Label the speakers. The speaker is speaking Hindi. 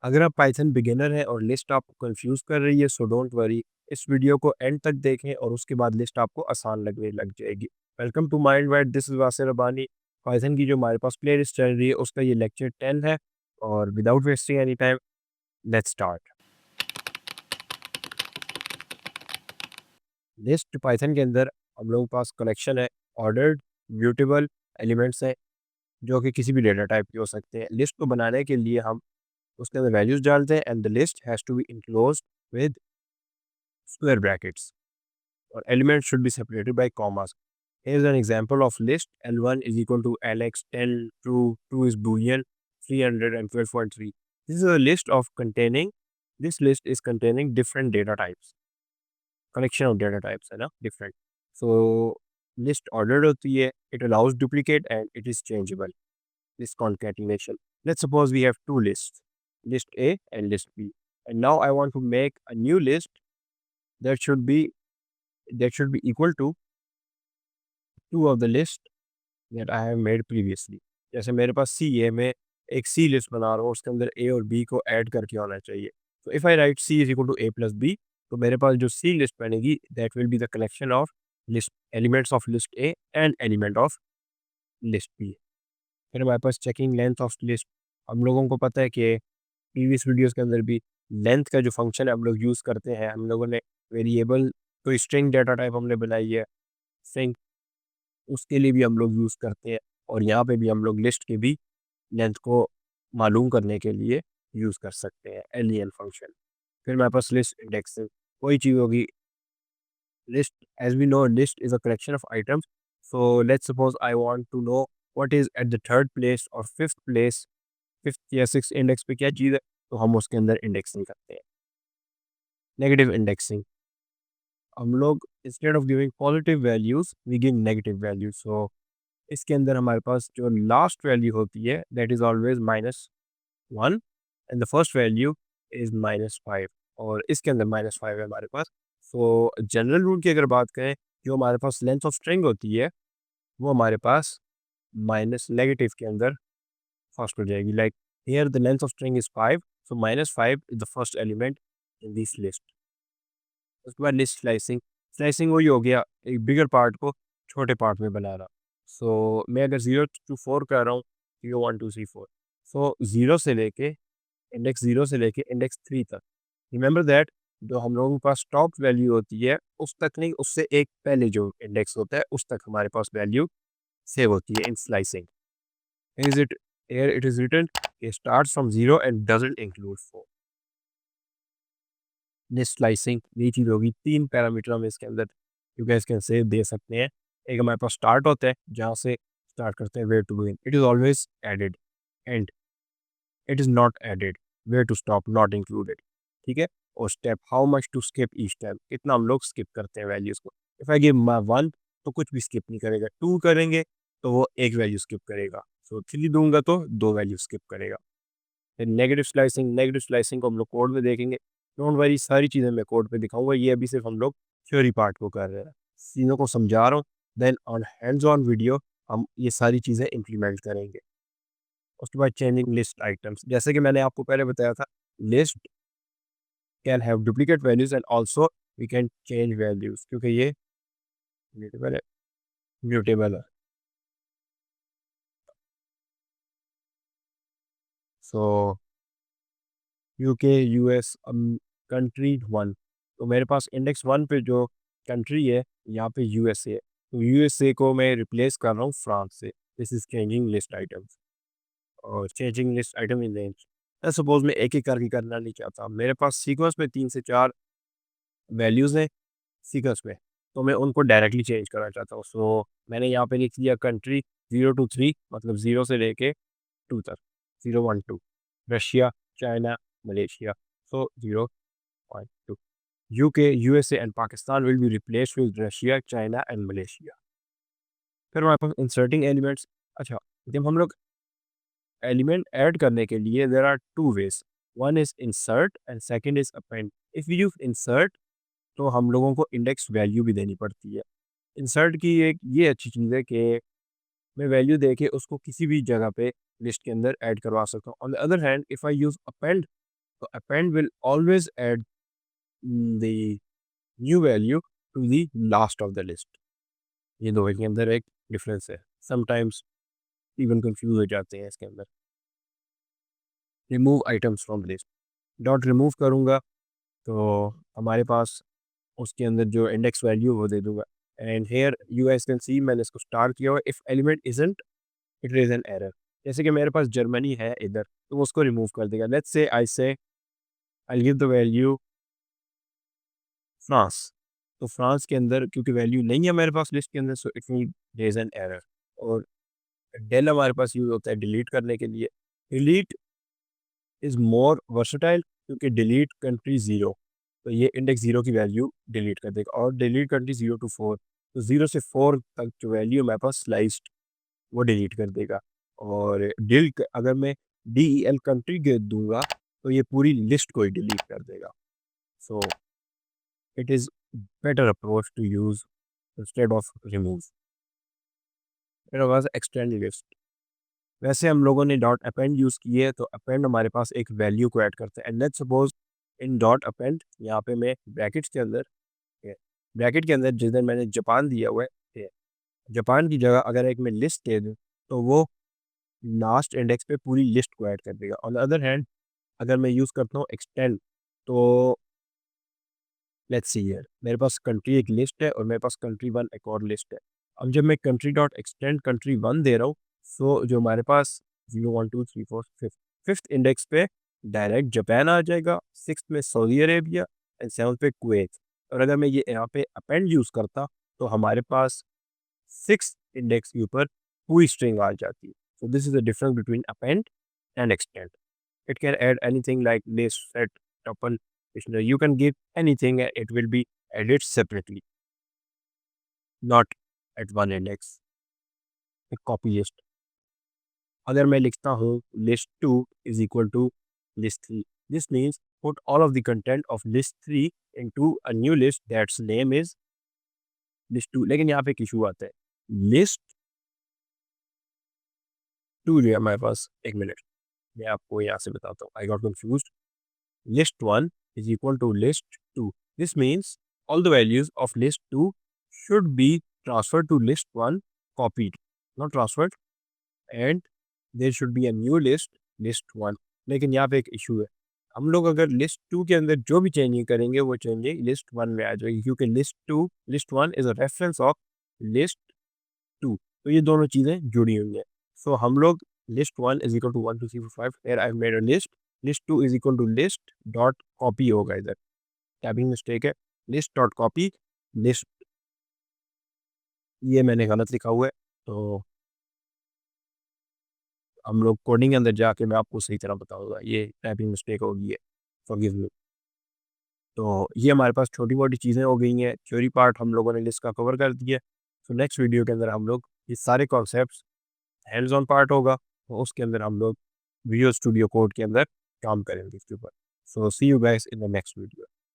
Speaker 1: अगर आप पाइथन बिगिनर हैं और लिस्ट आपको कंफ्यूज कर रही है, सो डोंट वरी। इस वीडियो को एंड तक देखें और उसके बाद लिस्ट आपको आसान लगने लग जाएगी। Welcome to mind wide, this is Wasir Rabbani. Python की जो हमारे पास प्ले लिस्ट चल रही है उसका ये लेक्चर 10 है। और without wasting any time, let's start. List Python के अंदर हम लोगों के पास कलेक्शन है, ऑर्डर्ड म्यूटेबल एलिमेंट्स हैं जो कि किसी भी डेटा टाइप के हो सकते हैं। लिस्ट को बनाने के लिए हम उसके अंदर वैल्यूज डालते हैं and the list has to be enclosed with square brackets, or elements should be separated by commas. Here's an example of list. L1 is equal to Lx, 10, true, 2 is Boolean, 312.3. This is a list of containing, this list is containing different data types. Collection of data types है ना, different. So list ordered होती है, it allows duplicate and it is changeable. This concatenation. Let's suppose we have two lists, list A and list B. And now I want to make a new list that should be equal to two of the list that I have made previously. जैसे मेरे पास C है, मैं एक C लिस्ट बना रहा हूँ, उसके अंदर A और B को ऐड करके आना चाहिए। तो if I write C is equal to A plus B, तो मेरे पास जो C लिस्ट बनेगी that will be the collection of list elements of list A and element of list B। फिर हमारे पास चेकिंग लेंथ ऑफ लिस्ट। हम लोगों को पता है कि प्रीवियस वीडियोस के अंदर भी लेंथ का जो फंक्शन है हम लोग यूज़ करते हैं। हम लोगों ने वेरिएबल कोई स्ट्रिंग डाटा टाइप हमने बनाई है, स्ट्रिंग, उसके लिए भी हम लोग यूज़ करते हैं। और यहाँ पे भी हम लोग लिस्ट के भी लेंथ को मालूम करने के लिए यूज़ कर सकते हैं, एल फंक्शन। फिर हमारे पास लिस्ट इंडेक्सिंग कोई चीज़ होगी। List, as we know, list is a collection of items. So let's suppose I want to know what is at the third place और फिफ्थ प्लेस, फिफ्थ या सिक्स इंडेक्स पे क्या चीज़ है, तो हम उसके अंदर इंडेक्सिंग करते हैं। नेगेटिव इंडेक्सिंग, हम लोग instead of giving positive values we give negative values. So इसके अंदर हमारे पास जो लास्ट वैल्यू होती है that is always -1 and the first value is -5, और इसके अंदर -5 है हमारे पास। सो जनरल रूल की अगर बात करें, जो हमारे पास लेंथ ऑफ स्ट्रिंग होती है वो हमारे पास माइनस नेगेटिव के अंदर फर्स्ट हो जाएगी। Like here the length of string is 5, so -5 is the first element in this list. उसके बाद लिस्ट स्लाइसिंग। स्लाइसिंग वही हो गया, एक बिगर पार्ट को छोटे पार्ट में बनाना। सो मैं अगर 0 to 4 कर रहा हूँ, 0 1 2 3 4, सो 0 से लेके इंडेक्स 0 से लेके इंडेक्स 3 तक, रिमेंबर दैट जो हम लोगों के पास टॉप वैल्यू होती है उस तक नहीं, उससे एक पहले जो इंडेक्स होता है उस तक हमारे पास वैल्यू सेव होती है in slicing. Is it, here it is written it starts from 0 and doesn't include 4। List slicing ये चीज़ होगी, 3 पैरामीटर हम इसके अंदर यू गैस कैन से दे सकते हैं। एक हमारे पास स्टार्ट होता है जहाँ से स्टार्ट करते हैं, where to begin, it is always added, and it is not added, where to stop not included. ठीक है, और step how much to skip each time, कितना हम लोग स्किप करते हैं वैल्यूज़ को। इफ़ आई गिव 1 तो कुछ भी स्किप नहीं करेगा, 2 करेंगे तो वो एक वैल्यू स्किप करेगा, सो 3 दूंगा तो 2 वैल्यू स्किप करेगा। फिर नेगेटिव स्लाइसिंग, नेगेटिव स्लाइसिंग को हम लोग कोड में देखेंगे। डोंट वरी, सारी चीज़ें मैं कोड पे दिखाऊंगा, ये अभी सिर्फ हम लोग थ्योरी पार्ट को कर रहे हैं, चीज़ों को समझा रहा हूँ। Then on hands on video हम ये सारी चीज़ें इम्प्लीमेंट करेंगे। उसके बाद चेंजिंग लिस्ट आइटम्स, जैसे कि मैंने आपको पहले बताया था, list can have duplicate values and also we can change values, क्योंकि ये म्यूटेबल है, म्यूटेबल है। सो यूके, यूएस, कंट्री 1, तो मेरे पास इंडेक्स 1 पे जो कंट्री है यहाँ पे यूएसए है, तो यूएसए को मैं रिप्लेस कर रहा हूँ फ्रांस से। This is changing list items, और changing list item in range. Suppose मैं एक एक करके करना नहीं चाहता, मेरे पास सीक्वेंस में 3 से 4 वैल्यूज़ हैं सीक्वेंस में, तो मैं उनको डायरेक्टली चेंज करना चाहता हूँ। सो मैंने यहाँ पे लिख दिया कंट्री 0 to 3, मतलब 0 से लेके 2 तक, 0 1 2, Russia, China, Malaysia, so 0.2। UK, USA and Pakistan will be replaced with Russia, China and Malaysia. फिर हमारे पास इंसर्टिंग एलिमेंट्स। अच्छा, जब हम लोग एलिमेंट ऐड करने के लिए there are two ways, one is insert and second is append. If you use insert तो हम लोगों को इंडेक्स वैल्यू भी देनी पड़ती है। इंसर्ट की एक ये अच्छी चीज़ है कि मैं वैल्यू दे के उसको किसी भी जगह पे लिस्ट के अंदर ऐड करवा सकता हूँ। On the other hand, if I use append तो append will always add the new value to the last of the list. ये दो के अंदर एक डिफरेंस है, समटाइम्स इवन कंफ्यूज हो जाते हैं इसके अंदर। Remove items from list, dot remove करूँगा तो हमारे पास उसके अंदर जो इंडेक्स वैल्यू वो दे दूंगा। And here you guys can see मैंने इसको स्टार किया हुआ, if element isn't it is an error. जैसे कि मेरे पास जर्मनी है इधर, तो वो उसको रिमूव कर देगा। Let's say I give the value France, तो फ्रांस के अंदर क्योंकि वैल्यू नहीं है मेरे पास लिस्ट के अंदर, so it mean there is an error. और डेल हमारे पास यूज होता है डिलीट करने के लिए। डिलीट इज़ मोर वर्सटाइल क्योंकि डिलीट कंट्री ज़ीरो, तो ये इंडेक्स ज़ीरो की वैल्यू डिलीट कर देगा। और डिलीट कंट्री 0 to 4, तो 0 से 4 तक जो वैल्यू मेरे पास स्लाइस्ड वो डिलीट कर देगा। और अगर मैं DEL कंट्री दे दूंगा तो ये पूरी लिस्ट को ही डिलीट कर देगा। So it is better approach to use instead of remove. मेरे पास एक्सटेंड लिस्ट, वैसे हम लोगों ने डॉट अपेंड यूज़ की है, तो अपेंड हमारे पास एक वैल्यू को ऐड करते हैं। And let's suppose in dot append यहाँ पे मैं ब्रैकेट्स के अंदर, ब्रैकेट के अंदर जिधर मैंने जापान दिया हुआ है, जापान की जगह अगर एक मैं लिस्ट दे दूँ तो वो लास्ट इंडेक्स पे पूरी लिस्ट को ऐड कर देगा। ऑन द अदर हैंड अगर मैं यूज़ करता हूँ एक्सटेंड, तो लेट्स सी हियर मेरे पास कंट्री एक लिस्ट है और मेरे पास कंट्री वन एक और लिस्ट है। अब जब मैं country dot extend country one दे रहा हूँ, सो जो हमारे पास 0 1 2 3 4 फिफ्थ इंडेक्स पे डायरेक्ट जापान आ जाएगा, सिक्स में सऊदी अरेबिया एंड सेवन्थ पे कुवैत। और अगर मैं ये यहाँ पे अपेंड यूज़ करता तो हमारे पास सिक्स इंडेक्स के ऊपर पूरी स्ट्रिंग आ जाती है। So this is the difference between append and extend. It can add anything like list, set, tuple, dictionary. You can give anything and it will be added separately, not at one index. A copy list. अगर मैं लिखता हूँ list 2 is equal to list 3. This means put all of the content of list 3 into a new list that's name is list 2. लेकिन यहाँ पे एक इशू आता है। list 2 जो है हमारे पास, एक मिनट मैं आपको यहाँ से बताता हूँ, I got confused. List 1 is equal to list 2. This means all the values of list 2 should be transferred to list 1, copied, not transferred, and there should be a new list, list 1. लेकिन यहाँ पे एक इशू है, हम लोग अगर लिस्ट 2 के अंदर जो भी चेंजिंग करेंगे वो चेंजिंग लिस्ट 1 में आ जाएगी, क्योंकि list 1 is a reference of list 2, तो ये दोनों चीज़ें जुड़ी हुई हैं। सो हम लोग list 1 is equal to 1 2 3 4 5, here I've made a list 2 is equal to list dot copy होगा, इधर टाइपिंग मिस्टेक है, list dot copy list, ये मैंने गलत लिखा हुआ है, तो हम लोग कोडिंग के अंदर जाके मैं आपको सही तरह बताऊंगा, ये टाइपिंग मिस्टेक हो गई है, फॉरगिव मी। तो ये हमारे पास छोटी मोटी चीज़ें हो गई हैं, थ्योरी पार्ट हम लोगों ने लिस्ट का कवर कर दिया। तो नेक्स्ट वीडियो के अंदर हम लोग ये सारे कॉन्सेप्ट्स, हैंड्स ऑन पार्ट होगा, तो उसके अंदर हम लोग विजुअल स्टूडियो कोड के अंदर काम करेंगे इसके ऊपर। So see you guys in the next video.